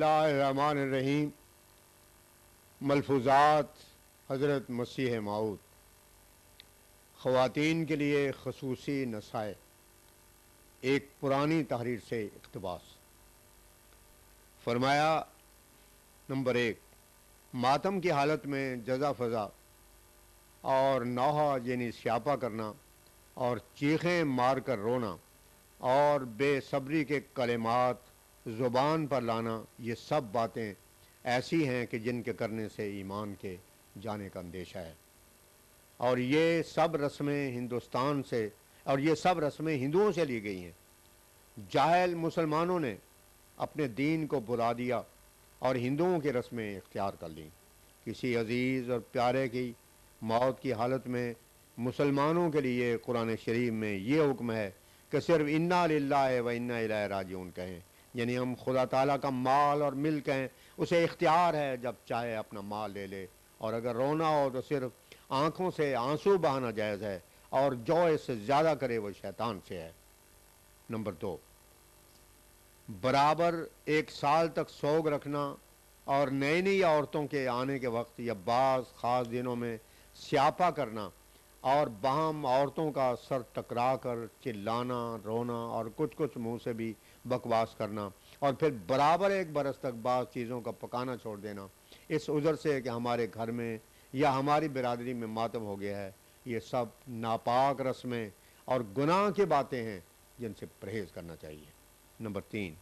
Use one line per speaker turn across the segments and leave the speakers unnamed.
اللہ الرحمن الرحیم۔ ملفوظات حضرت مسیح موعود۔ خواتین کے لیے خصوصی نصائح، ایک پرانی تحریر سے اقتباس۔ فرمایا، نمبر 1، ماتم کی حالت میں جزا فضا اور نوحہ یعنی سیاپا کرنا اور چیخیں مار کر رونا اور بے صبری کے کلمات زبان پر لانا، یہ سب باتیں ایسی ہیں کہ جن کے کرنے سے ایمان کے جانے کا اندیشہ ہے، اور یہ سب رسمیں ہندوؤں سے لی گئی ہیں۔ جاہل مسلمانوں نے اپنے دین کو بھلا دیا اور ہندوؤں کی رسمیں اختیار کر لیں۔ کسی عزیز اور پیارے کی موت کی حالت میں مسلمانوں کے لیے قرآن شریف میں یہ حکم ہے کہ صرف انا للہ و انا الیہ راجعون کہیں، یعنی ہم خدا تعالیٰ کا مال اور ملک ہیں، اسے اختیار ہے جب چاہے اپنا مال لے لے، اور اگر رونا ہو تو صرف آنکھوں سے آنسو بہانا جائز ہے، اور جو اس سے زیادہ کرے وہ شیطان سے ہے۔ نمبر 2، برابر 1 سال تک سوگ رکھنا اور نئی نئی عورتوں کے آنے کے وقت یا بعض خاص دنوں میں سیاپا کرنا اور باہم عورتوں کا سر ٹکرا کر چلانا، رونا اور کچھ منہ سے بھی بکواس کرنا، اور پھر برابر 1 برس تک بعض چیزوں کا پکانا چھوڑ دینا، اس عذر سے کہ ہمارے گھر میں یا ہماری برادری میں ماتم ہو گیا ہے، یہ سب ناپاک رسمیں اور گناہ کی باتیں ہیں جن سے پرہیز کرنا چاہیے۔ نمبر 3،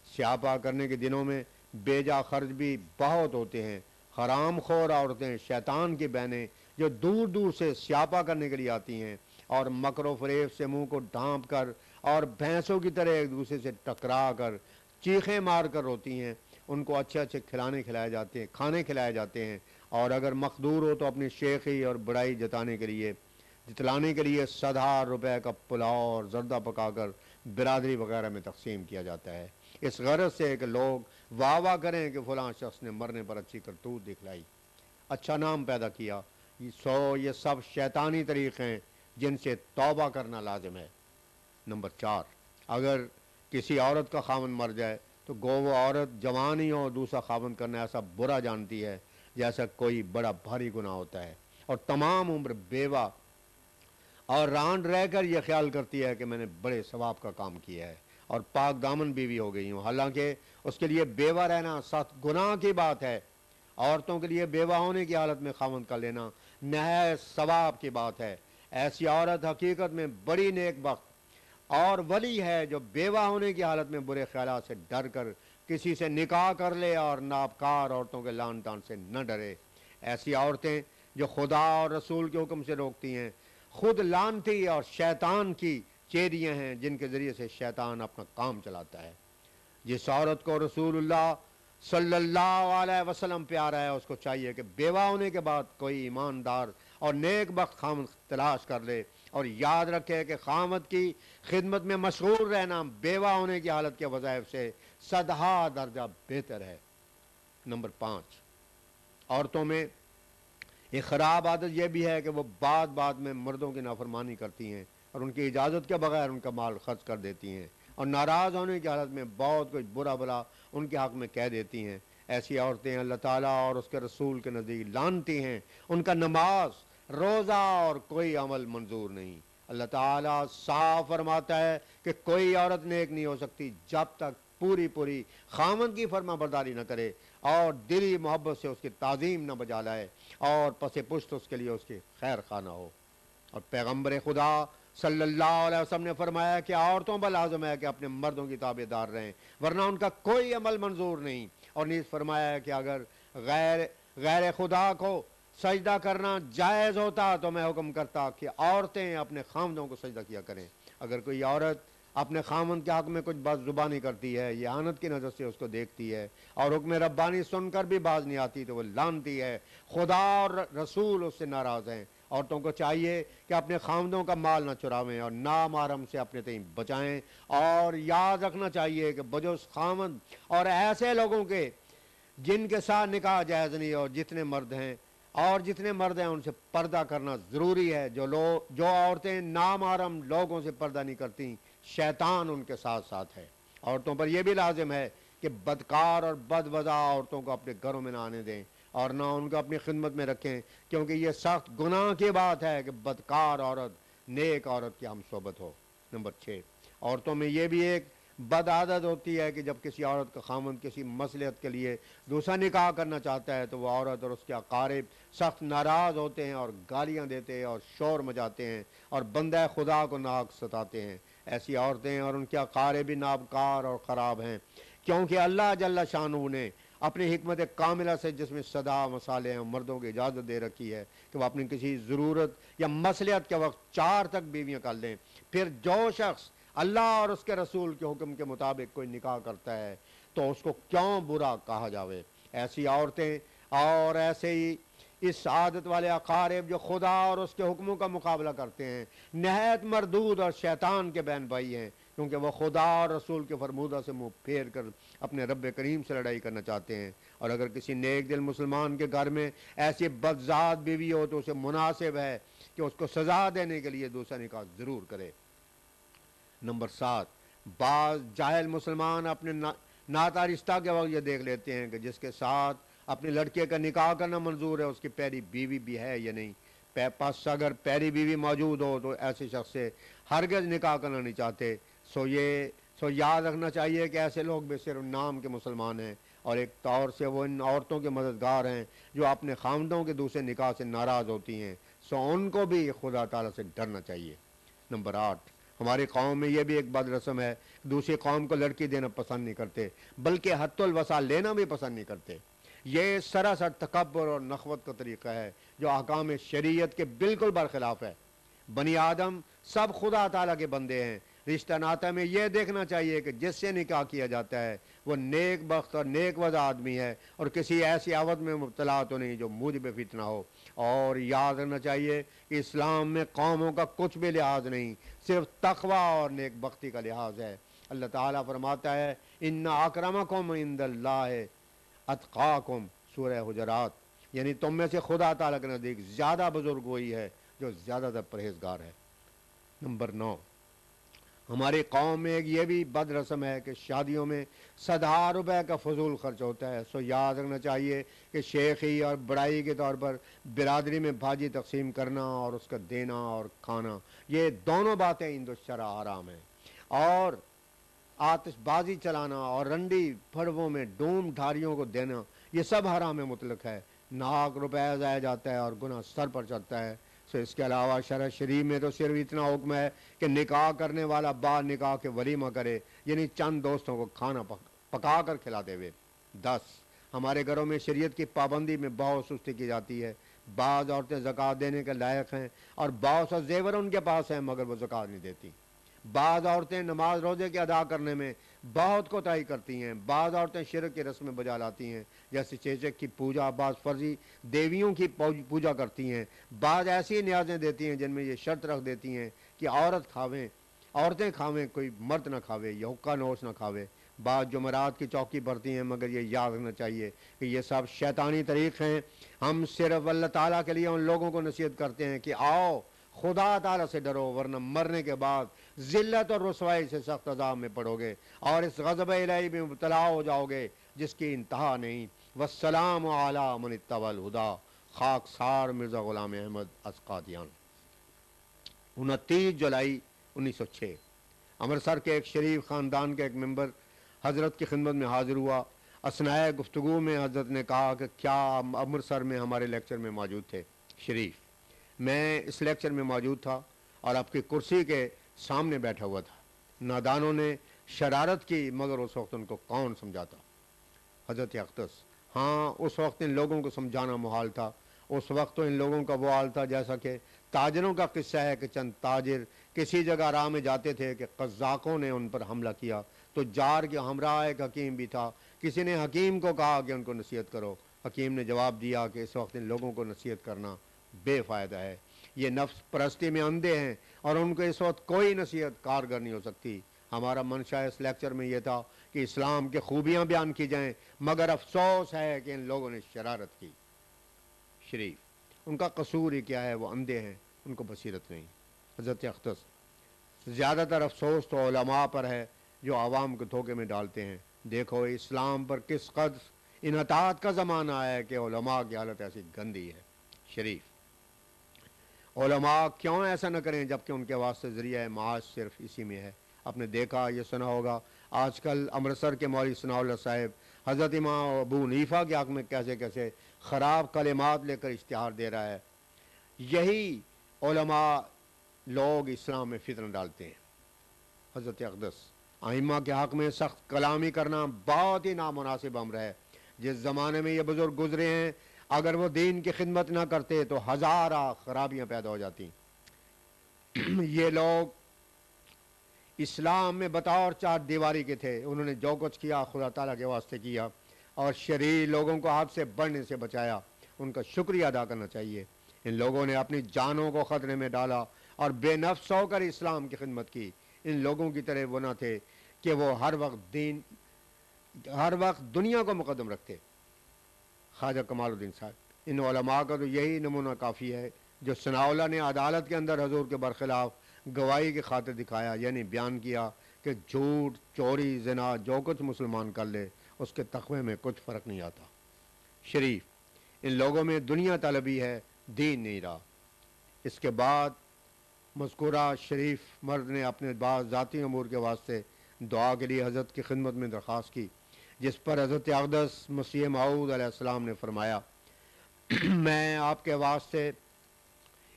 سیاپا کرنے کے دنوں میں بے جا خرچ بھی بہت ہوتے ہیں۔ حرام خور عورتیں، شیطان کی بہنیں جو دور دور سے سیاپا کرنے کے لیے آتی ہیں اور مکر و فریب سے منہ کو ڈھانپ کر اور بھینسوں کی طرح ایک دوسرے سے ٹکرا کر چیخیں مار کر روتی ہیں، ان کو اچھے کھانے کھلائے جاتے ہیں، اور اگر مقدور ہو تو اپنی شیخی اور بڑائی جتلانے کے لیے 100,000 روپے کا پلاؤ اور زردہ پکا کر برادری وغیرہ میں تقسیم کیا جاتا ہے، اس غرض سے کہ لوگ واہ واہ کریں کہ فلاں شخص نے مرنے پر اچھی کرتوت دکھلائی، اچھا نام پیدا کیا۔ یہ سب شیطانی طریقے ہیں جن سے توبہ کرنا لازم ہے۔ نمبر 4، اگر کسی عورت کا خاوند مر جائے تو گو وہ عورت جوان ہی ہو، دوسرا خاوند کرنا ایسا برا جانتی ہے جیسا کوئی بڑا بھاری گناہ ہوتا ہے، اور تمام عمر بیوہ اور رانڈ رہ کر یہ خیال کرتی ہے کہ میں نے بڑے ثواب کا کام کیا ہے اور پاک دامن بیوی ہو گئی ہوں، حالانکہ اس کے لیے بیوہ رہنا سخت گناہ کی بات ہے۔ عورتوں کے لیے بیوہ ہونے کی حالت میں خاوند کا لینا نہایت ثواب کی بات ہے۔ ایسی عورت حقیقت میں بڑی نیک بخت اور ولی ہے جو بیوہ ہونے کی حالت میں برے خیالات سے ڈر کر کسی سے نکاح کر لے اور ناپکار عورتوں کے لان تان سے نہ ڈرے۔ ایسی عورتیں جو خدا اور رسول کے حکم سے روکتی ہیں خود لانتی اور شیطان کی چیریاں ہیں جن کے ذریعے سے شیطان اپنا کام چلاتا ہے۔ جس عورت کو رسول اللہ صلی اللہ علیہ وسلم پیارا ہے، اس کو چاہیے کہ بیوہ ہونے کے بعد کوئی ایماندار اور نیک بخت خامد تلاش کر لے، اور یاد رکھے کہ خامد کی خدمت میں مشغول رہنا بیوہ ہونے کی حالت کے وظائف سے 100 درجہ بہتر ہے۔ نمبر 5، عورتوں میں ایک خراب عادت یہ بھی ہے کہ وہ بعد میں مردوں کی نافرمانی کرتی ہیں اور ان کی اجازت کے بغیر ان کا مال خرچ کر دیتی ہیں، اور ناراض ہونے کی حالت میں بہت کچھ برا بھلا ان کے حق میں کہہ دیتی ہیں۔ ایسی عورتیں اللہ تعالیٰ اور اس کے رسول کے نزدیک لعنتی ہیں، ان کا نماز، روزہ اور کوئی عمل منظور نہیں۔ اللہ تعالیٰ صاف فرماتا ہے کہ کوئی عورت نیک نہیں ہو سکتی جب تک پوری خاوند کی فرما برداری نہ کرے اور دلی محبت سے اس کی تعظیم نہ بجا لائے اور پس پشت اس کے لیے اس کی خیر خواہ نہ ہو۔ اور پیغمبر خدا صلی اللہ علیہ وسلم نے فرمایا کہ عورتوں پر لازم ہے کہ اپنے مردوں کی تابع دار رہیں ورنہ ان کا کوئی عمل منظور نہیں، اور نیز فرمایا ہے کہ اگر غیر خدا کو سجدہ کرنا جائز ہوتا تو میں حکم کرتا کہ عورتیں اپنے خاوندوں کو سجدہ کیا کریں۔ اگر کوئی عورت اپنے خاوند کے حق میں کچھ بد زبانی کرتی ہے، اہانت کی نظر سے اس کو دیکھتی ہے اور حکم ربانی سن کر بھی باز نہیں آتی تو وہ لعنتی ہے، خدا اور رسول اس سے ناراض ہیں۔ عورتوں کو چاہیے کہ اپنے خاوندوں کا مال نہ چراویں اور نامحرم سے اپنے تئیں بچائیں، اور یاد رکھنا چاہیے کہ بجز خاوند اور ایسے لوگوں کے جن کے ساتھ نکاح جائز نہیں اور جتنے مرد ہیں ان سے پردہ کرنا ضروری ہے۔ جو عورتیں نامحرم لوگوں سے پردہ نہیں کرتی، شیطان ان کے ساتھ ہے۔ عورتوں پر یہ بھی لازم ہے کہ بدکار اور بدوضع عورتوں کو اپنے گھروں میں نہ آنے دیں اور نہ ان کو اپنی خدمت میں رکھیں، کیونکہ یہ سخت گناہ کی بات ہے کہ بدکار عورت نیک عورت کی ہم صحبت ہو۔ نمبر 6، عورتوں میں یہ بھی ایک بد عادت ہوتی ہے کہ جب کسی عورت کا خامند کسی مصلحت کے لیے دوسرا نکاح کرنا چاہتا ہے تو وہ عورت اور اس کے اقارب سخت ناراض ہوتے ہیں اور گالیاں دیتے ہیں اور شور مچاتے ہیں اور بندہ خدا کو ناحق ستاتے ہیں۔ ایسی عورتیں اور ان کے اقارب بھی نابکار اور خراب ہیں، کیونکہ اللہ جل شانہ نے اپنی حکمت کاملہ سے جس میں صدا مصالح مردوں کی اجازت دے رکھی ہے کہ وہ اپنی کسی ضرورت یا مصلحت کے وقت 4 تک بیویاں کر لیں، پھر جو شخص اللہ اور اس کے رسول کے حکم کے مطابق کوئی نکاح کرتا ہے تو اس کو کیوں برا کہا جاوے۔ ایسی عورتیں اور ایسے ہی اس عادت والے اقارب جو خدا اور اس کے حکموں کا مقابلہ کرتے ہیں نہایت مردود اور شیطان کے بہن بھائی ہیں، کیونکہ وہ خدا اور رسول کے فرمودہ سے منہ پھیر کر اپنے رب کریم سے لڑائی کرنا چاہتے ہیں۔ اور اگر کسی نیک دل مسلمان کے گھر میں ایسی بدذات بیوی ہو تو اسے مناسب ہے کہ اس کو سزا دینے کے لیے دوسرا نکاح ضرور کرے۔ نمبر 7، بعض جاہل مسلمان اپنے ناتا رشتہ کے وقت یہ دیکھ لیتے ہیں کہ جس کے ساتھ اپنے لڑکے کا نکاح کرنا منظور ہے اس کی پیری بیوی بھی ہے یا نہیں۔ پس اگر پیری بیوی موجود ہو تو ایسے شخص سے ہرگز نکاح کرنا نہیں چاہتے۔ سو یاد رکھنا چاہیے کہ ایسے لوگ بھی صرف نام کے مسلمان ہیں اور ایک طور سے وہ ان عورتوں کے مددگار ہیں جو اپنے خامدوں کے دوسرے نکاح سے ناراض ہوتی ہیں، سو ان کو بھی خدا تعالیٰ سے ڈرنا چاہیے۔ نمبر 8، ہماری قوم میں یہ بھی ایک بد رسم ہے، دوسری قوم کو لڑکی دینا پسند نہیں کرتے بلکہ حت الوسع لینا بھی پسند نہیں کرتے۔ یہ سراسر تکبر اور نخوت کا طریقہ ہے جو احکام شریعت کے بالکل برخلاف ہے۔ بنی آدم سب خدا تعالیٰ کے بندے ہیں، رشتہ ناطہ میں یہ دیکھنا چاہیے کہ جس سے نکاح کیا جاتا ہے وہ نیک بخت اور نیک وضع آدمی ہے اور کسی ایسی عوت میں مبتلا تو نہیں جو موجب فتنہ ہو۔ اور یاد رکھنا چاہیے کہ اسلام میں قوموں کا کچھ بھی لحاظ نہیں، صرف تقوی اور نیک بختی کا لحاظ ہے۔ اللہ تعالیٰ فرماتا ہے ان اکرمکم عند اللہ اتقاکم، سورہ حجرات، یعنی تم میں سے خدا تعالیٰ کے نزدیک زیادہ بزرگ وہی ہے جو زیادہ تر پرہیزگار ہے۔ نمبر 9، ہماری قوم میں ایک یہ بھی بد رسم ہے کہ شادیوں میں 100,000 روپے کا فضول خرچ ہوتا ہے۔ سو یاد رکھنا چاہیے کہ شیخی اور بڑائی کے طور پر برادری میں بھاجی تقسیم کرنا اور اس کا دینا اور کھانا، یہ دونوں باتیں عند الشرع حرام ہیں۔ اور آتش بازی چلانا اور رنڈی پھڑووں میں ڈوم ڈھاریوں کو دینا یہ سب حرام مطلق ہے۔ ناحق روپے ضائع جاتا ہے اور گناہ سر پر چڑھتا ہے۔ سو اس کے علاوہ شرع شریف میں تو صرف اتنا حکم ہے کہ نکاح کرنے والا بعد نکاح کے ولیمہ کرے، یعنی چند دوستوں کو کھانا پکا کر کھلاتے ہوئے۔ 10، ہمارے گھروں میں شریعت کی پابندی میں بہت سستی کی جاتی ہے۔ بعض عورتیں زکوٰۃ دینے کے لائق ہیں اور بہت سا زیور ان کے پاس ہیں مگر وہ زکوٰۃ نہیں دیتی۔ بعض عورتیں نماز روزے کے ادا کرنے میں بہت کوتاہی کرتی ہیں۔ بعض عورتیں شرک کی رسمیں بجا لاتی ہیں جیسے چیچک کی پوجا، بعض فرضی دیویوں کی پوجا کرتی ہیں، بعض ایسی نیازیں دیتی ہیں جن میں یہ شرط رکھ دیتی ہیں کہ عورتیں کھاویں کوئی مرد نہ کھاوے، یہ حقہ نوش نہ کھاوے۔ بعض جمعرات کی چوکی پڑتی ہیں مگر یہ یاد رکھنا چاہیے کہ یہ سب شیطانی طریق ہیں۔ ہم صرف اللہ تعالیٰ کے لیے ان لوگوں کو نصیحت کرتے ہیں کہ آؤ خدا تعالیٰ سے ڈرو، ورنہ مرنے کے بعد ذلت اور رسوائی سے سخت عذاب میں پڑو گے اور اس غضب الہی میں مبتلا ہو جاؤ گے جس کی انتہا نہیں۔ والسلام علی من اتبع الہدی، خاکسار مرزا غلام احمد اسقادیان۔ 29 جولائی 1906، امرتسر کے ایک شریف خاندان کے ایک ممبر حضرت کی خدمت میں حاضر ہوا۔ اثناء گفتگو میں حضرت نے کہا کہ کیا امرتسر میں ہمارے لیکچر میں موجود تھے؟ شریف: میں اس لیکچر میں موجود تھا اور آپ کی کرسی کے سامنے بیٹھا ہوا تھا۔ نادانوں نے شرارت کی مگر اس وقت ان کو کون سمجھاتا؟ حضرت اقدس: ہاں، اس وقت ان لوگوں کو سمجھانا محال تھا۔ اس وقت تو ان لوگوں کا وہ حال تھا جیسا کہ تاجروں کا قصہ ہے کہ چند تاجر کسی جگہ راہ میں جاتے تھے کہ قزاقوں نے ان پر حملہ کیا تو جار کے ہمراہ ایک حکیم بھی تھا۔ کسی نے حکیم کو کہا کہ ان کو نصیحت کرو۔ حکیم نے جواب دیا کہ اس وقت ان لوگوں کو نصیحت کرنا بے فائدہ ہے، یہ نفس پرستی میں اندھے ہیں اور ان کو اس وقت کوئی نصیحت کارگر نہیں ہو سکتی۔ ہمارا منشا اس لیکچر میں یہ تھا کہ اسلام کی خوبیاں بیان کی جائیں، مگر افسوس ہے کہ ان لوگوں نے شرارت کی۔ شریف: ان کا قصور ہی کیا ہے، وہ اندھے ہیں، ان کو بصیرت نہیں۔ حضرت اقدس: زیادہ تر افسوس تو علماء پر ہے جو عوام کو دھوکے میں ڈالتے ہیں۔ دیکھو اسلام پر کس قدر انحطاط کا زمانہ ہے کہ علماء کی حالت ایسی گندی ہے۔ شریف علماء کیوں ایسا نہ کریں جبکہ ان کے واسطے ذریعہ معاش صرف اسی میں ہے۔ آپ نے دیکھا یہ سنا ہوگا آج کل امرتسر کے مولوی ثناء اللہ صاحب حضرت امام ابو حنیفہ کے حق میں کیسے کیسے خراب کلمات لے کر اشتہار دے رہا ہے۔ یہی علماء لوگ اسلام میں فتنہ ڈالتے ہیں۔ حضرت اقدس ائمہ کے حق میں سخت کلامی کرنا بہت ہی نامناسب امر ہے۔ جس زمانے میں یہ بزرگ گزرے ہیں اگر وہ دین کی خدمت نہ کرتے تو ہزارہ خرابیاں پیدا ہو جاتی۔ یہ لوگ اسلام میں بطور چار دیواری کے تھے، انہوں نے جو کچھ کیا خدا تعالیٰ کے واسطے کیا اور شرعی لوگوں کو حد سے بڑھنے سے بچایا، ان کا شکریہ ادا کرنا چاہیے۔ ان لوگوں نے اپنی جانوں کو خطرے میں ڈالا اور بے نفس ہو کر اسلام کی خدمت کی۔ ان لوگوں کی طرح وہ نہ تھے کہ وہ ہر وقت دنیا کو مقدم رکھتے۔ خواجہ کمال الدین صاحب، ان علماء کا تو یہی نمونہ کافی ہے جو ثناء اللہ نے عدالت کے اندر حضور کے برخلاف گواہی کی خاطر دکھایا، یعنی بیان کیا کہ جھوٹ، چوری، زنا جو کچھ مسلمان کر لے اس کے تقوی میں کچھ فرق نہیں آتا۔ شریف ان لوگوں میں دنیا طلبی ہے، دین نہیں رہا۔ اس کے بعد مذکورہ شریف مرد نے اپنے بعض ذاتی امور کے واسطے دعا کے لیے حضرت کی خدمت میں درخواست کی، جس پر حضرت اقدس مسیح موعود علیہ السلام نے فرمایا میں آپ کے واسطے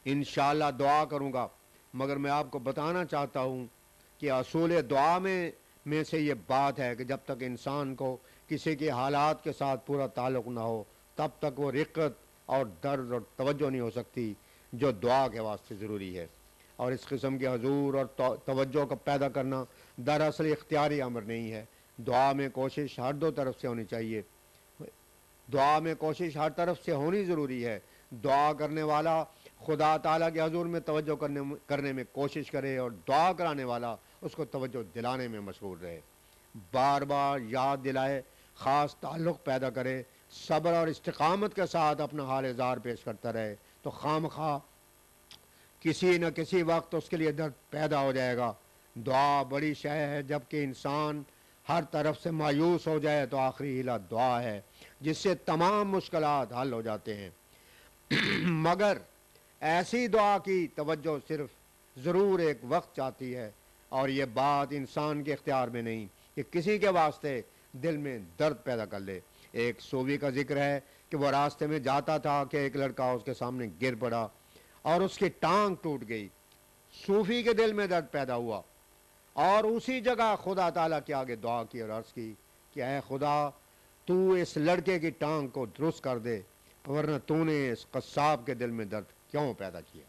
انشاءاللہ دعا کروں گا، مگر میں آپ کو بتانا چاہتا ہوں کہ اصول دعا میں سے یہ بات ہے کہ جب تک انسان کو کسی کے حالات کے ساتھ پورا تعلق نہ ہو تب تک وہ رقت اور درد اور توجہ نہیں ہو سکتی جو دعا کے واسطے ضروری ہے۔ اور اس قسم کے حضور اور توجہ کا پیدا کرنا دراصل اختیاری امر نہیں ہے۔ دعا میں کوشش ہر دو طرف سے ہونی چاہیے، دعا میں کوشش ہر طرف سے ہونی ضروری ہے۔ دعا کرنے والا خدا تعالیٰ کے حضور میں توجہ کرنے میں کوشش کرے اور دعا کرانے والا اس کو توجہ دلانے میں مشغول رہے، بار بار یاد دلائے، خاص تعلق پیدا کرے، صبر اور استقامت کے ساتھ اپنا حال اظہار پیش کرتا رہے تو خواہ کسی نہ کسی وقت اس کے لیے درد پیدا ہو جائے گا۔ دعا بڑی شے ہے، جبکہ انسان ہر طرف سے مایوس ہو جائے تو آخری ہیلہ دعا ہے جس سے تمام مشکلات حل ہو جاتے ہیں۔ مگر ایسی دعا کی توجہ صرف ضرور ایک وقت چاہتی ہے اور یہ بات انسان کے اختیار میں نہیں کہ کسی کے واسطے دل میں درد پیدا کر لے۔ ایک صوفی کا ذکر ہے کہ وہ راستے میں جاتا تھا کہ ایک لڑکا اس کے سامنے گر پڑا اور اس کی ٹانگ ٹوٹ گئی۔ صوفی کے دل میں درد پیدا ہوا اور اسی جگہ خدا تعالیٰ کے آگے دعا کی اور عرض کی کہ اے خدا تو اس لڑکے کی ٹانگ کو درست کر دے، ورنہ تو نے اس قصاب کے دل میں درد کیوں پیدا کیا۔